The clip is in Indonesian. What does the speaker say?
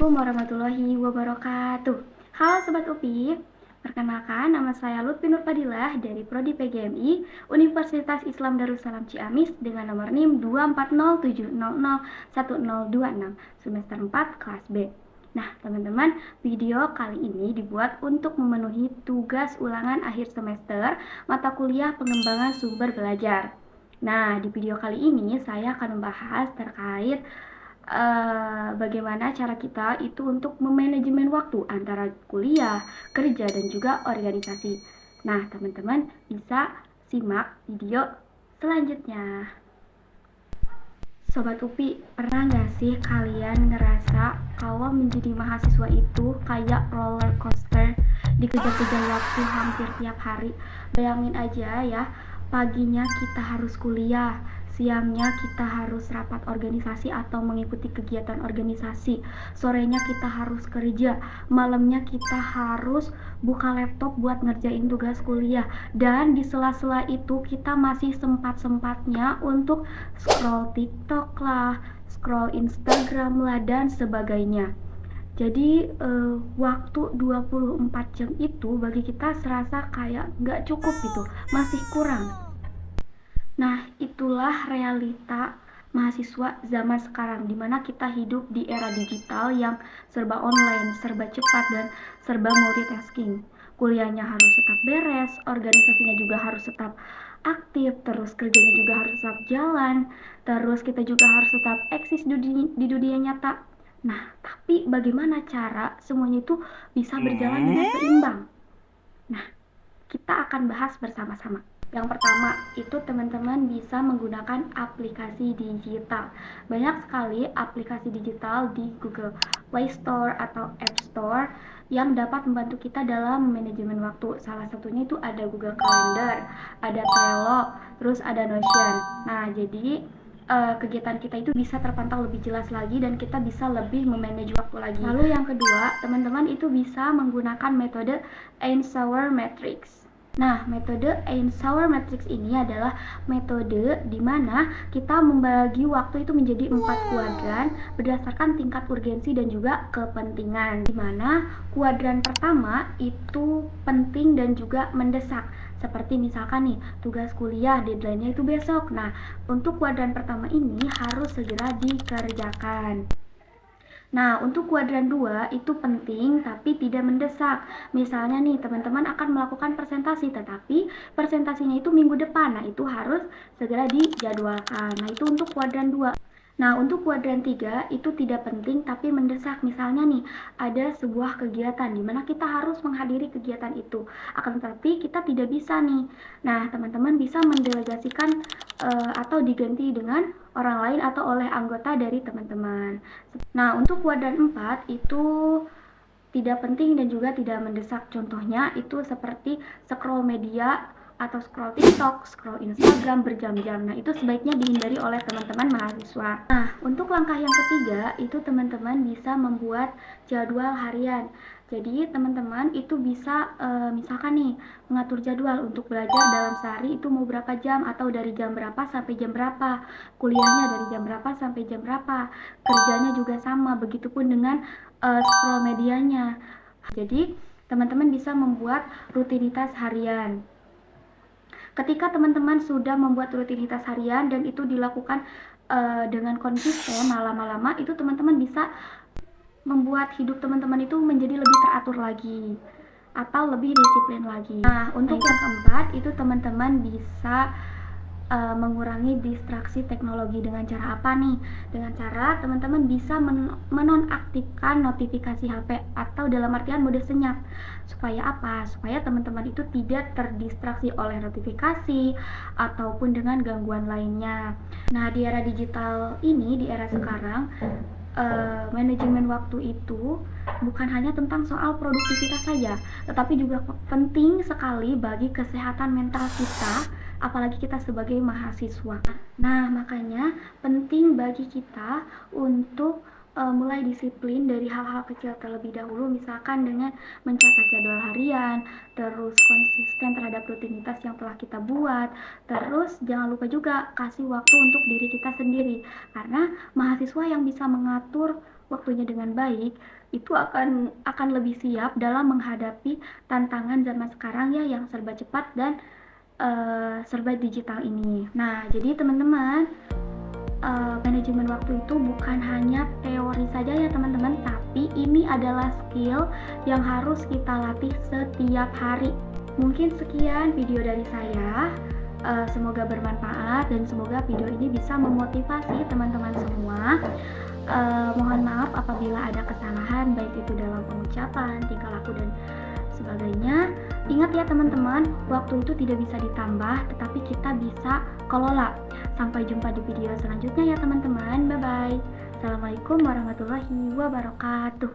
Assalamualaikum warahmatullahi wabarakatuh. Halo Sobat UPI, perkenalkan nama saya Lutfi Nurfadilah dari Prodi PGMI Universitas Islam Darussalam Ciamis dengan nomor NIM 24070010026 semester 4 kelas B. Nah teman-teman, video kali ini dibuat untuk memenuhi tugas ulangan akhir semester mata kuliah pengembangan sumber belajar. Nah di video kali ini saya akan membahas terkait bagaimana cara kita itu untuk memanajemen waktu antara kuliah, kerja, dan juga organisasi. Nah, teman-teman bisa simak video selanjutnya. Sobat UPI, pernah nggak sih kalian ngerasa kalau menjadi mahasiswa itu kayak roller coaster, dikejar-kejar waktu hampir tiap hari? Bayangin aja ya, paginya kita harus kuliah, siangnya kita harus rapat organisasi atau mengikuti kegiatan organisasi, sorenya kita harus kerja, malamnya kita harus buka laptop buat ngerjain tugas kuliah, dan di sela-sela itu kita masih sempat-sempatnya untuk scroll TikTok lah, scroll Instagram lah, dan sebagainya. Jadi waktu 24 jam itu bagi kita serasa kayak nggak cukup gitu, masih kurang. Nah, itulah realita mahasiswa zaman sekarang, dimana kita hidup di era digital yang serba online, serba cepat, dan serba multitasking. Kuliahnya harus tetap beres, organisasinya juga harus tetap aktif, terus kerjanya juga harus tetap jalan, terus kita juga harus tetap eksis di dunia nyata. Nah, tapi bagaimana cara semuanya itu bisa berjalan dengan seimbang? Nah, kita akan bahas bersama-sama. Yang pertama, itu teman-teman bisa menggunakan aplikasi digital. Banyak sekali aplikasi digital di Google Play Store atau App Store yang dapat membantu kita dalam manajemen waktu. Salah satunya itu ada Google Calendar, ada Trello, terus ada Notion. Nah, jadi kegiatan kita itu bisa terpantau lebih jelas lagi dan kita bisa lebih memanage waktu lagi. Lalu yang kedua, teman-teman itu bisa menggunakan metode Eisenhower Matrix. Nah, metode Eisenhower Matrix ini adalah metode di mana kita membagi waktu itu menjadi 4 kuadran berdasarkan tingkat urgensi dan juga kepentingan. Di mana kuadran pertama itu penting dan juga mendesak. Seperti misalkan nih, tugas kuliah deadline-nya itu besok. Nah, untuk kuadran pertama ini harus segera dikerjakan. Nah, untuk kuadran 2 itu penting tapi tidak mendesak. Misalnya nih, teman-teman akan melakukan presentasi, tetapi presentasinya itu minggu depan. Nah, itu harus segera dijadwalkan. Nah, itu untuk kuadran 2. Nah, untuk kuadran 3 itu tidak penting tapi mendesak. Misalnya nih, ada sebuah kegiatan di mana kita harus menghadiri kegiatan itu. Akan tetapi kita tidak bisa nih. Nah, teman-teman bisa mendelegasikan atau diganti dengan orang lain atau oleh anggota dari teman-teman. Nah, untuk kuadran 4 itu tidak penting dan juga tidak mendesak. Contohnya itu seperti scroll media atau scroll TikTok, scroll Instagram berjam-jam. Nah, itu sebaiknya dihindari oleh teman-teman mahasiswa. Nah, untuk langkah yang ketiga, itu teman-teman bisa membuat jadwal harian. Jadi, teman-teman itu bisa misalkan nih, mengatur jadwal untuk belajar dalam sehari itu mau berapa jam atau dari jam berapa sampai jam berapa. Kuliahnya dari jam berapa sampai jam berapa. Kerjanya juga sama, begitupun dengan scroll medianya. Jadi, teman-teman bisa membuat rutinitas harian. Ketika teman-teman sudah membuat rutinitas harian dan itu dilakukan dengan konsisten lama-lama, itu teman-teman bisa membuat hidup teman-teman itu menjadi lebih teratur lagi atau lebih disiplin lagi. Nah, untuk yang keempat itu teman-teman bisa mengurangi distraksi teknologi dengan cara apa nih? Dengan cara teman-teman bisa menonaktifkan notifikasi HP atau dalam artian mode senyap. Supaya apa? Supaya teman-teman itu tidak terdistraksi oleh notifikasi ataupun dengan gangguan lainnya. Nah, di era digital ini, di era sekarang, manajemen waktu itu bukan hanya tentang soal produktivitas saja, tetapi juga penting sekali bagi kesehatan mental kita, apalagi kita sebagai mahasiswa. Nah, makanya penting bagi kita untuk mulai disiplin dari hal-hal kecil terlebih dahulu, misalkan dengan mencatat jadwal harian, terus konsisten terhadap rutinitas yang telah kita buat, terus jangan lupa juga kasih waktu untuk diri kita sendiri, karena mahasiswa yang bisa mengatur waktunya dengan baik, itu akan lebih siap dalam menghadapi tantangan zaman sekarang ya yang serba cepat dan serba digital ini. Nah, jadi teman-teman, manajemen waktu itu bukan hanya teori saja ya teman-teman, tapi ini adalah skill yang harus kita latih setiap hari. Mungkin sekian video dari saya. Semoga bermanfaat dan semoga video ini bisa memotivasi teman-teman semua. Mohon maaf apabila ada kesalahan, baik itu dalam pengucapan, tingkah laku, dan sebagainya. Ingat ya teman-teman, waktu itu tidak bisa ditambah, tetapi kita bisa kelola. Sampai jumpa di video selanjutnya ya teman-teman. Bye-bye. Assalamualaikum warahmatullahi wabarakatuh.